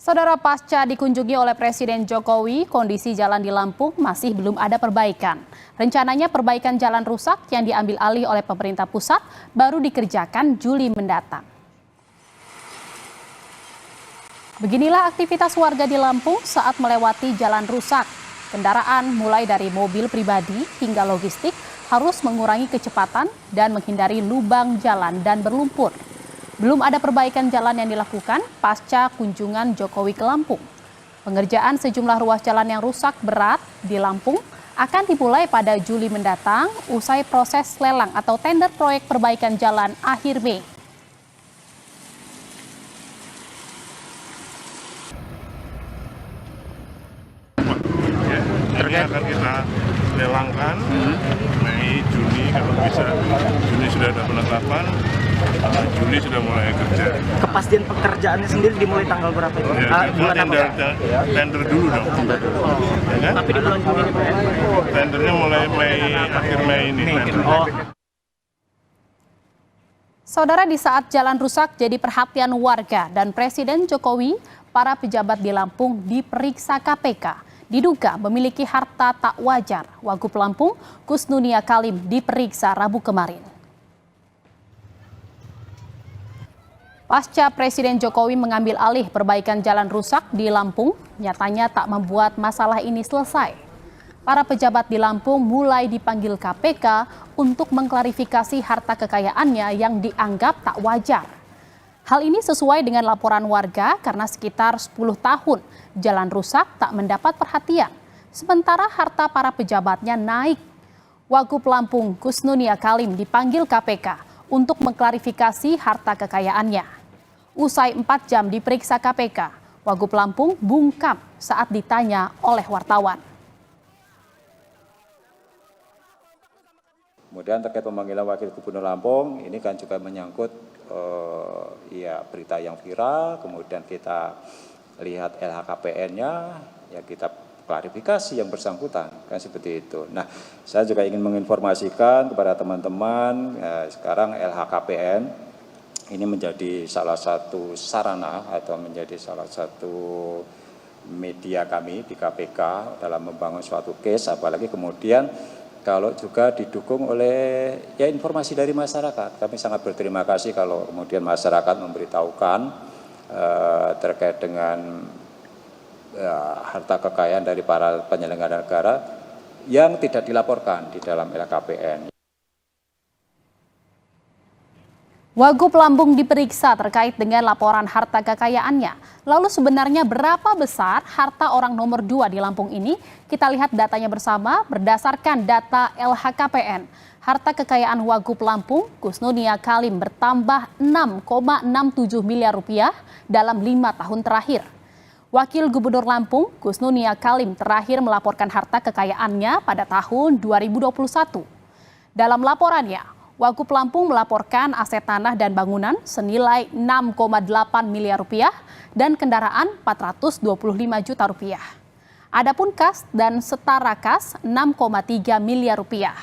Saudara, pasca dikunjungi oleh Presiden Jokowi, kondisi jalan di Lampung masih belum ada perbaikan. Rencananya perbaikan jalan rusak yang diambil alih oleh pemerintah pusat baru dikerjakan Juli mendatang. Beginilah aktivitas warga di Lampung saat melewati jalan rusak. Kendaraan mulai dari mobil pribadi hingga logistik harus mengurangi kecepatan dan menghindari lubang jalan dan berlumpur. Belum ada perbaikan jalan yang dilakukan pasca kunjungan Jokowi ke Lampung. Pengerjaan sejumlah ruas jalan yang rusak berat di Lampung akan dimulai pada Juli mendatang usai proses lelang atau tender proyek perbaikan jalan akhir Mei. Ini akan kita lelangkan Mei, Juni, kalau bisa Juni sudah ada penetapan, Juli sudah mulai kerja. Kepastian pekerjaannya sendiri dimulai tanggal berapa? Tender dulu dong. Ya kan? Tapi di bulan Juni ini, Pak? Tendernya mulai akhir Mei ini. Saudara, di saat jalan rusak jadi perhatian warga dan Presiden Jokowi, para pejabat di Lampung diperiksa KPK. Diduga memiliki harta tak wajar. Wagub Lampung, Kusnunia Kalim diperiksa Rabu kemarin. Pasca Presiden Jokowi mengambil alih perbaikan jalan rusak di Lampung, nyatanya tak membuat masalah ini selesai. Para pejabat di Lampung mulai dipanggil KPK untuk mengklarifikasi harta kekayaannya yang dianggap tak wajar. Hal ini sesuai dengan laporan warga karena sekitar 10 tahun jalan rusak tak mendapat perhatian. Sementara harta para pejabatnya naik. Wagub Lampung Kusnunia Kalim dipanggil KPK untuk mengklarifikasi harta kekayaannya. Usai 4 jam diperiksa KPK, Wagub Lampung bungkam saat ditanya oleh wartawan. Kemudian terkait pemanggilan Wakil Gubernur Lampung, ini kan juga menyangkut berita yang viral, kemudian kita lihat LHKPN-nya, ya kita klarifikasi yang bersangkutan, kan seperti itu. Nah, saya juga ingin menginformasikan kepada teman-teman, sekarang LHKPN ini menjadi salah satu sarana atau menjadi salah satu media kami di KPK dalam membangun suatu case, apalagi kemudian kalau juga didukung oleh informasi dari masyarakat. Kami sangat berterima kasih kalau kemudian masyarakat memberitahukan terkait dengan harta kekayaan dari para penyelenggara negara yang tidak dilaporkan di dalam LHKPN. Wagub Lampung diperiksa terkait dengan laporan harta kekayaannya. Lalu sebenarnya berapa besar harta orang nomor 2 di Lampung ini? Kita lihat datanya bersama berdasarkan data LHKPN. Harta kekayaan Wagub Lampung, Kusnunia Kalim bertambah 6,67 miliar rupiah dalam 5 tahun terakhir. Wakil Gubernur Lampung, Kusnunia Kalim terakhir melaporkan harta kekayaannya pada tahun 2021. Dalam laporannya, Wagub Lampung melaporkan aset tanah dan bangunan senilai 6,8 miliar rupiah dan kendaraan 425 juta rupiah. Adapun kas dan setara kas 6,3 miliar rupiah.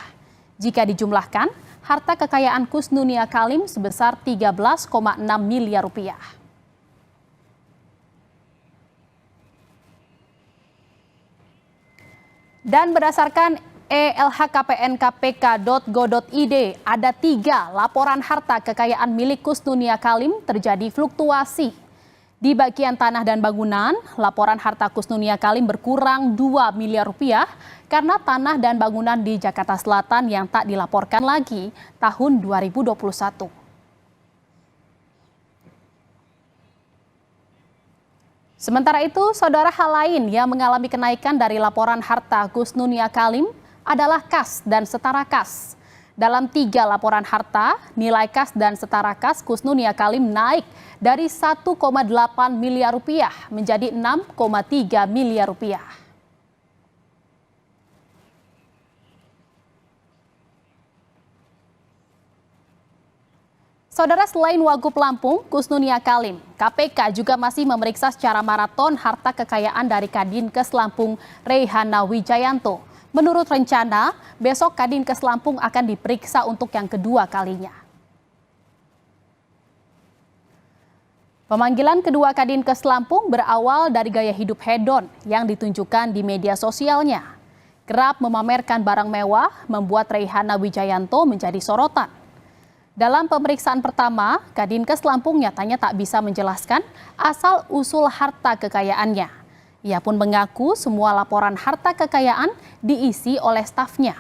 Jika dijumlahkan, harta kekayaan Kusnunia Kalim sebesar 13,6 miliar rupiah. Dan berdasarkan elhkpnkpk.go.id, ada 3 laporan harta kekayaan milik Kusnunia Kalim terjadi fluktuasi. Di bagian tanah dan bangunan, laporan harta Kusnunia Kalim berkurang 2 miliar rupiah karena tanah dan bangunan di Jakarta Selatan yang tak dilaporkan lagi tahun 2021. Sementara itu, saudara, hal lain yang mengalami kenaikan dari laporan harta Kusnunia Kalim adalah kas dan setara kas. Dalam 3 laporan harta, nilai kas dan setara kas Kusnunia Kalim naik dari 1,8 miliar rupiah menjadi 6,3 miliar rupiah. Saudara, selain Wagub Lampung, Kusnunia Kalim, KPK juga masih memeriksa secara maraton harta kekayaan dari Kadinkes Lampung Reihana Wijayanto. Menurut rencana, besok Kadinkes Lampung akan diperiksa untuk yang kedua kalinya. Pemanggilan kedua Kadinkes Lampung berawal dari gaya hidup hedon yang ditunjukkan di media sosialnya. Kerap memamerkan barang mewah membuat Reihana Wijayanto menjadi sorotan. Dalam pemeriksaan pertama, Kadinkes Lampung nyatanya tak bisa menjelaskan asal-usul harta kekayaannya. Ia pun mengaku semua laporan harta kekayaan diisi oleh stafnya.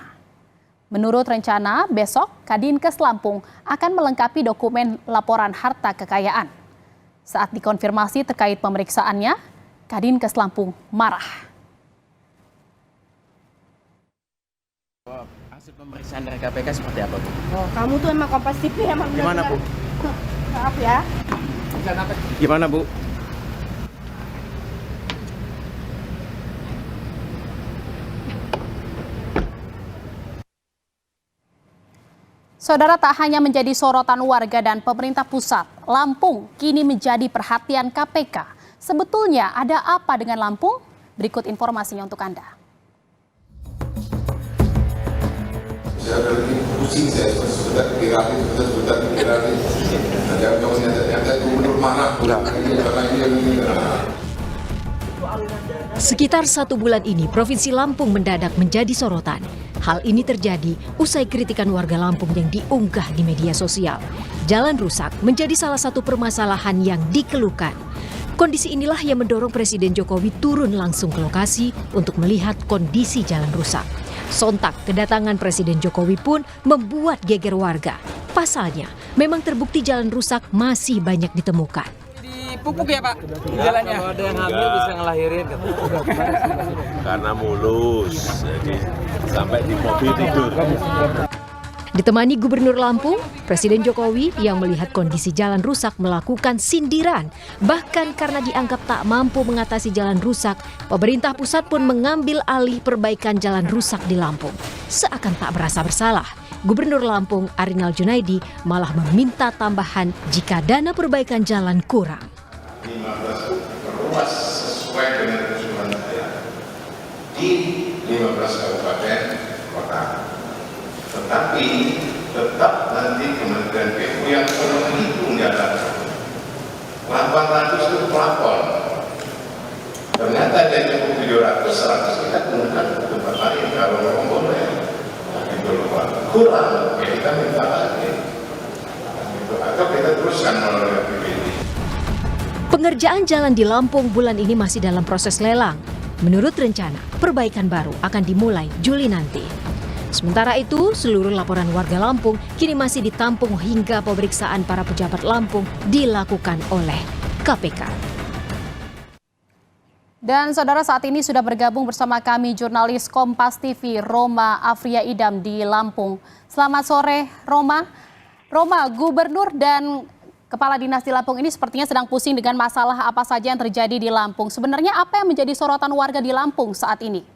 Menurut rencana, besok Kadinkes Lampung akan melengkapi dokumen laporan harta kekayaan. Saat dikonfirmasi terkait pemeriksaannya, Kadinkes Lampung marah. Hasil pemeriksaan dari KPK seperti apa, Bu? Oh, kamu tuh emang Kompas TV emang Gimana, Bu? Maaf ya. Gimana, Bu? Saudara, tak hanya menjadi sorotan warga dan pemerintah pusat, Lampung kini menjadi perhatian KPK. Sebetulnya ada apa dengan Lampung? Berikut informasinya untuk Anda. Saya berarti pusing saya sebentar dirapi. Ada gubernur mana? Sekitar 1 bulan ini, Provinsi Lampung mendadak menjadi sorotan. Hal ini terjadi usai kritikan warga Lampung yang diunggah di media sosial. Jalan rusak menjadi salah satu permasalahan yang dikeluhkan. Kondisi inilah yang mendorong Presiden Jokowi turun langsung ke lokasi untuk melihat kondisi jalan rusak. Sontak kedatangan Presiden Jokowi pun membuat geger warga. Pasalnya, memang terbukti jalan rusak masih banyak ditemukan. Pupuk ya, Pak? Jalannya. Kalau ada yang hamil bisa ngelahirin. Karena mulus, jadi sampai di mobil tidur. Ditemani Gubernur Lampung, Presiden Jokowi yang melihat kondisi jalan rusak melakukan sindiran. Bahkan karena dianggap tak mampu mengatasi jalan rusak, pemerintah pusat pun mengambil alih perbaikan jalan rusak di Lampung. Seakan tak merasa bersalah, Gubernur Lampung Arinal Junaidi malah meminta tambahan jika dana perbaikan jalan kurang. 15 ruas sesuai dengan usulan saya di 15 kabupaten kota. Tetapi tetap nanti Kementerian PU yang menghitung jalan 800 itu pelapor. Ternyata ada cukup 700, 100 kita gunakan untuk tempat lain kalau memang boleh. Itu kurang, ya kita minta lagi. Atau kita teruskan melalui APBD. Pengerjaan jalan di Lampung bulan ini masih dalam proses lelang. Menurut rencana, perbaikan baru akan dimulai Juli nanti. Sementara itu, seluruh laporan warga Lampung kini masih ditampung hingga pemeriksaan para pejabat Lampung dilakukan oleh KPK. Dan saudara, saat ini sudah bergabung bersama kami jurnalis Kompas TV Roma Afria Idam di Lampung. Selamat sore, Roma. Roma, Gubernur dan Kepala Dinas di Lampung ini sepertinya sedang pusing dengan masalah apa saja yang terjadi di Lampung. Sebenarnya apa yang menjadi sorotan warga di Lampung saat ini?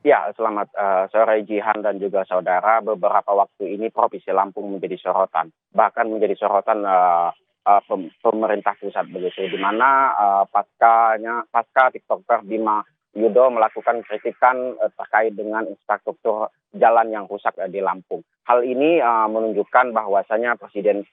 Ya, selamat sore Jihan dan juga saudara. Beberapa waktu ini Provinsi Lampung menjadi sorotan, bahkan menjadi sorotan pemerintah pusat begitu, di mana pasca TikToker Bima Yudo melakukan kritikan terkait dengan infrastruktur jalan yang rusak di Lampung. Hal ini menunjukkan bahwasanya Presiden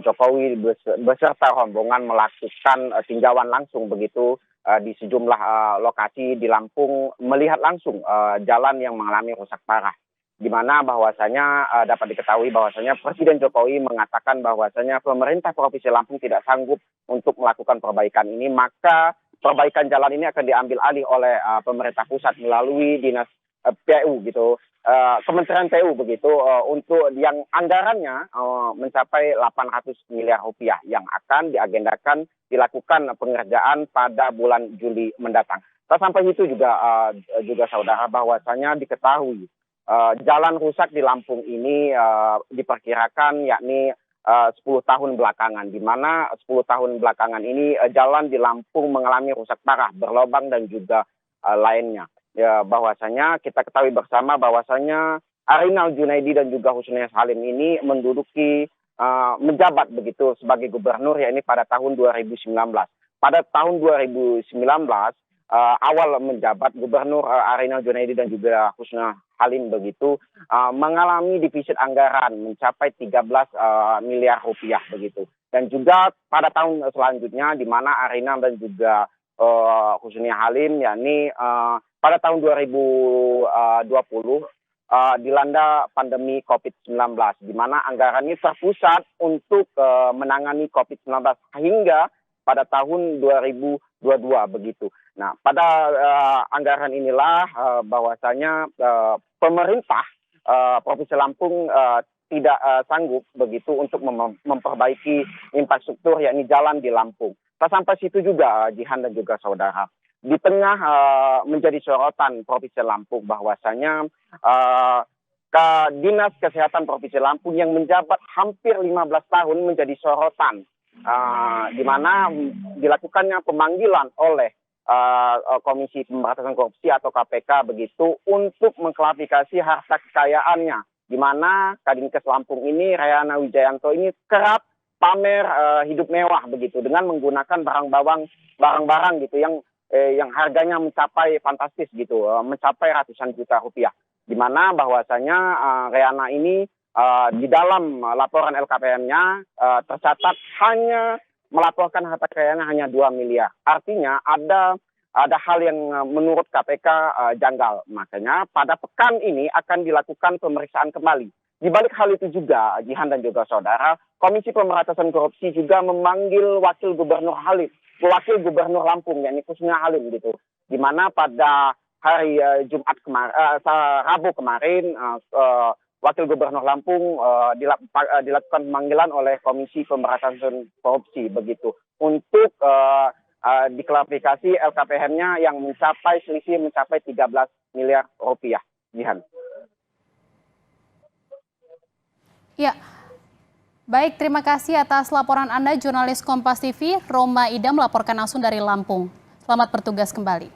Jokowi beserta rombongan melakukan tinjauan langsung begitu di sejumlah lokasi di Lampung, melihat langsung jalan yang mengalami rusak parah. Di mana bahwasanya dapat diketahui bahwasanya Presiden Jokowi mengatakan bahwasanya pemerintah Provinsi Lampung tidak sanggup untuk melakukan perbaikan ini, maka perbaikan jalan ini akan diambil alih oleh pemerintah pusat melalui dinas PU gitu, Kementerian PU begitu, untuk yang anggarannya mencapai 800 miliar rupiah yang akan diagendakan dilakukan pengerjaan pada bulan Juli mendatang. Sampai itu juga saudara, bahwasanya diketahui jalan rusak di Lampung ini diperkirakan yakni 10 tahun belakangan, di mana 10 tahun belakangan ini jalan di Lampung mengalami rusak parah, berlobang dan juga lainnya. Ya, bahwasanya kita ketahui bersama bahwasanya Arinal Junaidi dan juga Husnul Salim ini menduduki menjabat begitu sebagai gubernur yakni pada tahun 2019. Pada tahun 2019 awal menjabat, Gubernur Arinal Junaidi dan juga Husna Halim begitu mengalami defisit anggaran mencapai 13 miliar rupiah begitu. Dan juga pada tahun selanjutnya di mana Arinal dan juga Husna Halim yakni pada tahun 2020 dilanda pandemi COVID-19 di mana anggaran ini terpusat untuk menangani COVID-19 hingga pada tahun 2022 begitu. Nah, pada anggaran inilah bahwasanya pemerintah Provinsi Lampung tidak sanggup begitu untuk memperbaiki infrastruktur yakni jalan di Lampung. Sampai situ juga Jihan dan juga saudara. Di tengah menjadi sorotan Provinsi Lampung bahwasanya Dinas Kesehatan Provinsi Lampung yang menjabat hampir 15 tahun menjadi sorotan. Di mana dilakukannya pemanggilan oleh Komisi Pemberantasan Korupsi atau KPK begitu untuk mengklarifikasi harta kekayaannya, di mana Kadinkes Lampung ini Rayana Wijayanto ini kerap pamer hidup mewah begitu dengan menggunakan barang-barang gitu yang harganya mencapai fantastis gitu, mencapai ratusan juta rupiah, di mana bahwasanya Rayana ini di dalam laporan LKPN-nya tercatat hanya melaporkan harta kekayaannya hanya 2 miliar. Artinya ada hal yang menurut KPK janggal. Makanya pada pekan ini akan dilakukan pemeriksaan kembali. Di balik hal itu juga, Jihan dan juga saudara, Komisi Pemberantasan Korupsi juga memanggil Wakil Gubernur Lampung, yakni Husna Halim gitu. Di mana pada hari Rabu kemarin, Wakil Gubernur Lampung dilakukan pemanggilan oleh Komisi Pemberantasan Korupsi begitu untuk diklarifikasi LKPN-nya yang selisih mencapai 13 miliar rupiah. Jihan. Ya, baik, terima kasih atas laporan Anda, jurnalis Kompas TV Roma Ida melaporkan langsung dari Lampung. Selamat bertugas kembali.